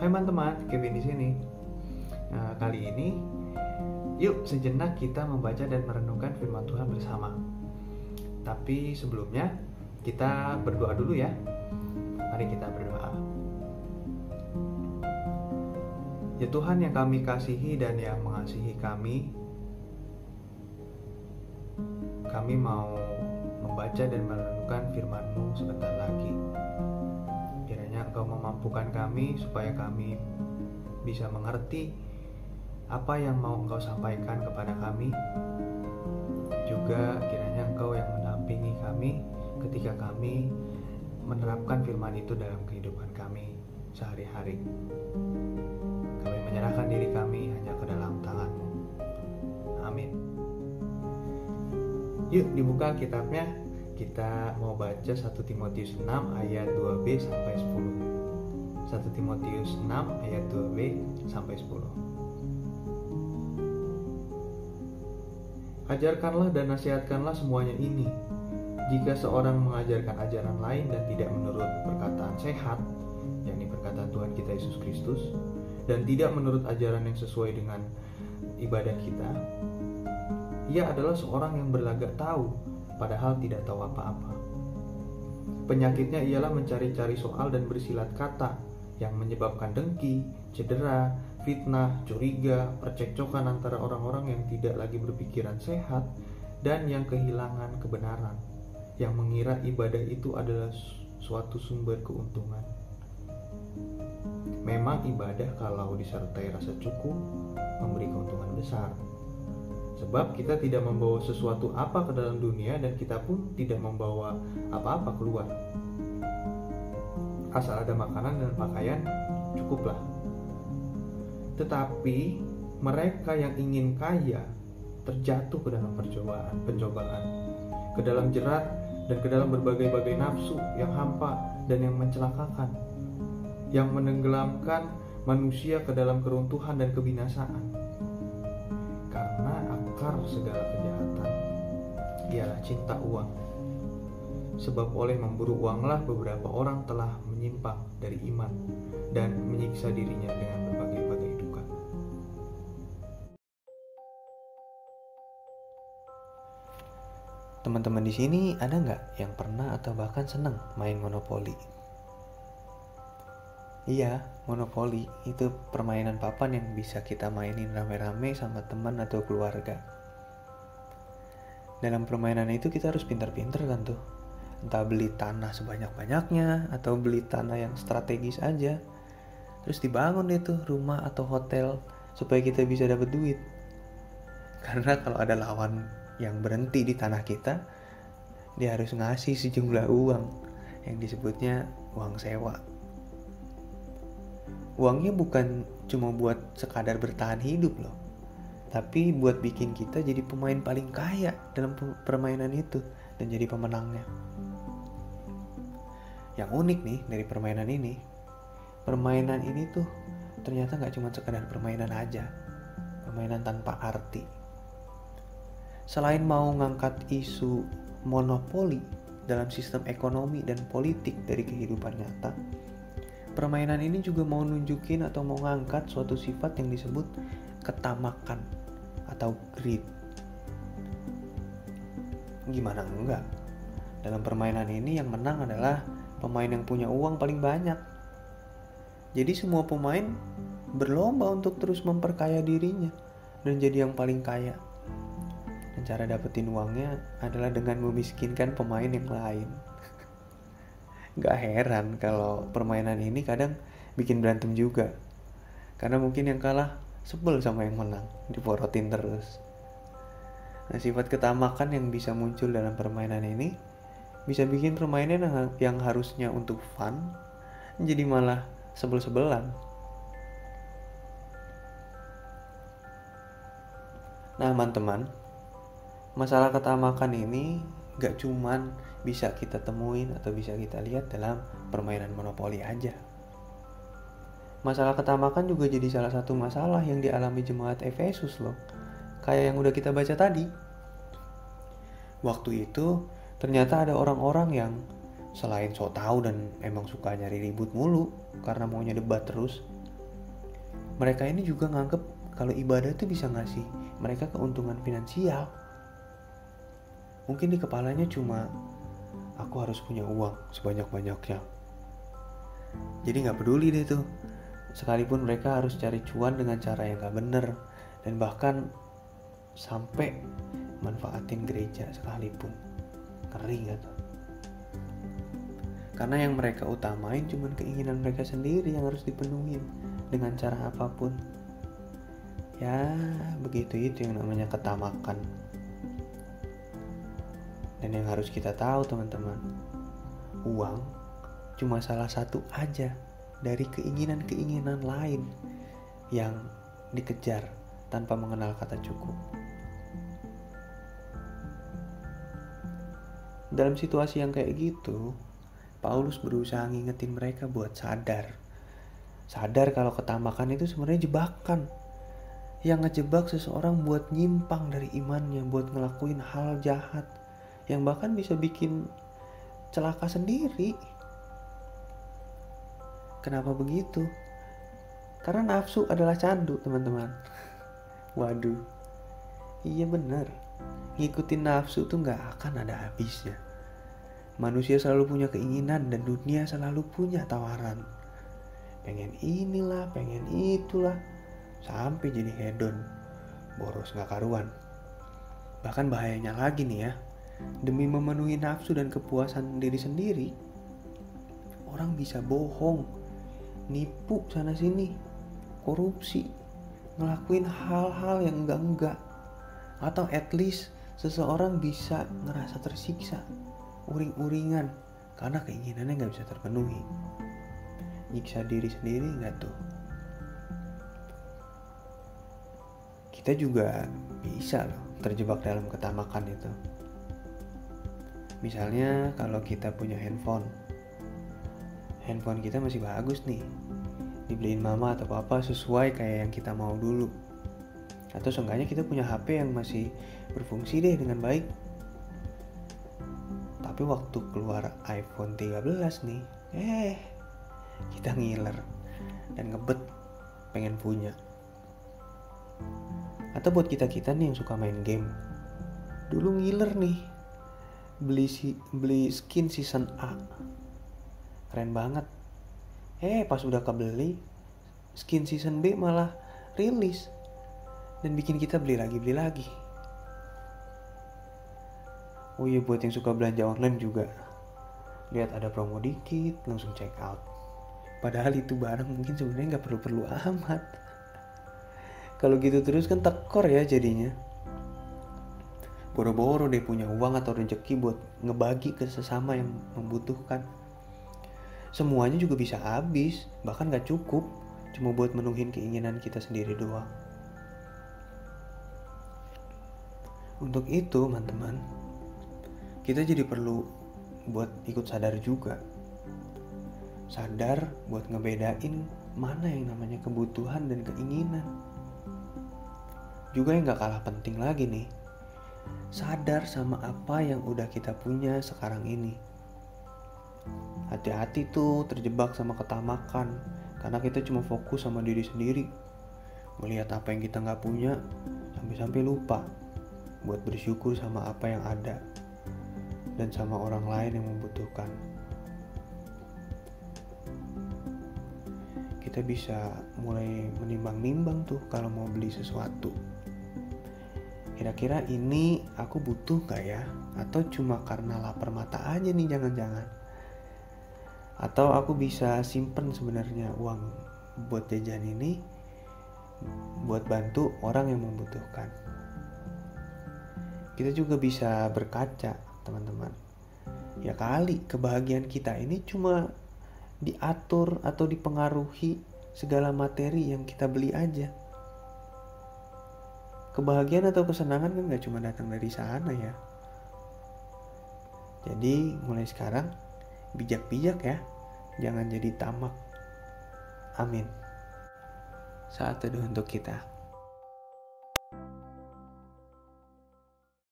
Hai teman-teman, Kevin di sini. Kali ini, yuk sejenak kita membaca dan merenungkan firman Tuhan bersama. Tapi sebelumnya, kita berdoa dulu ya. Mari kita berdoa. Ya Tuhan yang kami kasihi dan yang mengasihi kami mau membaca dan merenungkan firman-Mu sebentar lagi. Kiranya Engkau memampukan kami supaya kami bisa mengerti apa yang mau Engkau sampaikan kepada kami. Juga kiranya Engkau yang mendampingi kami ketika kami menerapkan firman itu dalam kehidupan kami sehari-hari. Kami menyerahkan diri kami hanya ke dalam tangan-Mu. Amin. Yuk dibuka kitabnya. Kita mau baca 1 Timotius 6 ayat 2b sampai 10. 1 Timotius 6 ayat 2b sampai 10. Ajarkanlah dan nasihatkanlah semuanya ini. Jika seorang mengajarkan ajaran lain dan tidak menurut perkataan sehat, yakni perkataan Tuhan kita Yesus Kristus, dan tidak menurut ajaran yang sesuai dengan ibadah kita, ia adalah seorang yang berlagak tahu, padahal tidak tahu apa-apa. Penyakitnya ialah mencari-cari soal dan bersilat kata yang menyebabkan dengki, cedera, fitnah, curiga, percekcokan antara orang-orang yang tidak lagi berpikiran sehat dan yang kehilangan kebenaran, yang mengira ibadah itu adalah suatu sumber keuntungan. Memang ibadah kalau disertai rasa cukup memberi keuntungan besar. Sebab kita tidak membawa sesuatu apa ke dalam dunia dan kita pun tidak membawa apa-apa keluar. Asal ada makanan dan pakaian, cukuplah. Tetapi mereka yang ingin kaya terjatuh ke dalam pencobaan, ke dalam jerat dan ke dalam berbagai-bagai nafsu yang hampa dan yang mencelakakan, yang menenggelamkan manusia ke dalam keruntuhan dan kebinasaan. Karena akar segala kejahatan ialah cinta uang. Sebab oleh memburu uanglah beberapa orang telah menyimpang dari iman dan menyiksa dirinya dengan berbagai-bagai duka. Teman-teman di sini ada nggak yang pernah atau bahkan senang main monopoli? Iya, monopoli itu permainan papan yang bisa kita mainin rame-rame sama teman atau keluarga. Dalam permainan itu kita harus pintar-pintar kan tuh. Entah beli tanah sebanyak-banyaknya atau beli tanah yang strategis aja. Terus dibangun deh tuh rumah atau hotel supaya kita bisa dapat duit. Karena kalau ada lawan yang berhenti di tanah kita, dia harus ngasih sejumlah uang yang disebutnya uang sewa. Uangnya bukan cuma buat sekadar bertahan hidup loh, tapi buat bikin kita jadi pemain paling kaya dalam permainan itu dan jadi pemenangnya. Yang unik nih dari permainan ini tuh ternyata gak cuma sekadar permainan aja, permainan tanpa arti. Selain mau ngangkat isu monopoli dalam sistem ekonomi dan politik dari kehidupan nyata, permainan ini juga mau nunjukin atau mau ngangkat suatu sifat yang disebut ketamakan atau greed. Gimana enggak? Dalam permainan ini yang menang adalah pemain yang punya uang paling banyak. Jadi semua pemain berlomba untuk terus memperkaya dirinya dan jadi yang paling kaya. Dan cara dapetin uangnya adalah dengan memiskinkan pemain yang lain. Gak heran kalau permainan ini kadang bikin berantem juga. Karena mungkin yang kalah sebel sama yang menang, diporotin terus. Nah, sifat ketamakan yang bisa muncul dalam permainan ini bisa bikin permainan yang harusnya untuk fun jadi malah sebel-sebelan. Nah, teman-teman, masalah ketamakan ini gak cuman bisa kita temuin atau bisa kita lihat dalam permainan monopoli aja. Masalah ketamakan juga jadi salah satu masalah yang dialami jemaat Efesus loh. Kayak yang udah kita baca tadi. Waktu itu ternyata ada orang-orang yang selain sok tahu dan emang suka nyari ribut mulu karena maunya debat terus, mereka ini juga nganggep kalau ibadah itu bisa ngasih mereka keuntungan finansial. Mungkin di kepalanya cuma, aku harus punya uang sebanyak-banyaknya. Jadi gak peduli deh tuh, sekalipun mereka harus cari cuan dengan cara yang gak bener, dan bahkan sampai manfaatin gereja sekalipun. Ngeri gak tuh? Karena yang mereka utamain cuma keinginan mereka sendiri yang harus dipenuhin dengan cara apapun. Ya begitu, itu yang namanya ketamakan. Dan yang harus kita tahu teman-teman, uang cuma salah satu aja dari keinginan-keinginan lain yang dikejar tanpa mengenal kata cukup. Dalam situasi yang kayak gitu, Paulus berusaha ngingetin mereka buat sadar kalau ketamakan itu sebenarnya jebakan yang ngejebak seseorang buat nyimpang dari imannya, buat ngelakuin hal jahat yang bahkan bisa bikin celaka sendiri. Kenapa begitu? Karena nafsu adalah candu, teman-teman. Waduh, iya bener, ngikutin nafsu tuh gak akan ada habisnya. Manusia selalu punya keinginan dan dunia selalu punya tawaran. Pengen inilah, pengen itulah, sampai jadi hedon, boros gak karuan. Bahkan bahayanya lagi nih ya, demi memenuhi nafsu dan kepuasan diri sendiri, orang bisa bohong, nipu sana sini, korupsi, ngelakuin hal-hal yang enggak-enggak. Atau at least seseorang bisa ngerasa tersiksa, uring-uringan karena keinginannya gak bisa terpenuhi. Nyiksa diri sendiri gak tuh? Kita juga bisa loh terjebak dalam ketamakan itu. Misalnya kalau kita punya handphone kita masih bagus nih, dibeliin mama atau papa sesuai kayak yang kita mau dulu. Atau seenggaknya kita punya HP yang masih berfungsi deh dengan baik. Tapi waktu keluar iPhone 13 nih, kita ngiler dan ngebet pengen punya. Atau buat kita-kita nih yang suka main game, dulu ngiler nih beli skin season A, keren banget. Pas udah kebeli, skin season B malah rilis dan bikin kita beli lagi. Oh iya, buat yang suka belanja online juga, lihat ada promo dikit langsung check out. Padahal itu barang mungkin sebenarnya nggak perlu amat. Kalau gitu terus kan tekor ya jadinya. Boro-boro deh punya uang atau rezeki buat ngebagi ke sesama yang membutuhkan. Semuanya juga bisa habis, bahkan gak cukup, cuma buat menuhin keinginan kita sendiri doang. Untuk itu teman-teman, kita jadi perlu buat ikut sadar juga. Sadar buat ngebedain mana yang namanya kebutuhan dan keinginan. Juga yang gak kalah penting lagi nih, sadar sama apa yang udah kita punya sekarang ini. Hati-hati tuh terjebak sama ketamakan, karena kita cuma fokus sama diri sendiri, melihat apa yang kita gak punya, sampai-sampai lupa buat bersyukur sama apa yang ada dan sama orang lain yang membutuhkan. Kita bisa mulai menimbang-nimbang tuh kalau mau beli sesuatu. Kira-kira ini aku butuh gak ya? Atau cuma karena lapar mata aja nih jangan-jangan? Atau aku bisa simpen sebenarnya uang buat jajan ini buat bantu orang yang membutuhkan. Kita juga bisa berkaca teman-teman. Ya kali kebahagiaan kita ini cuma diatur atau dipengaruhi segala materi yang kita beli aja. Kebahagiaan atau kesenangan kan gak cuma datang dari sana ya. Jadi mulai sekarang bijak-bijak ya, jangan jadi tamak. Amin. Saat teduh untuk kita.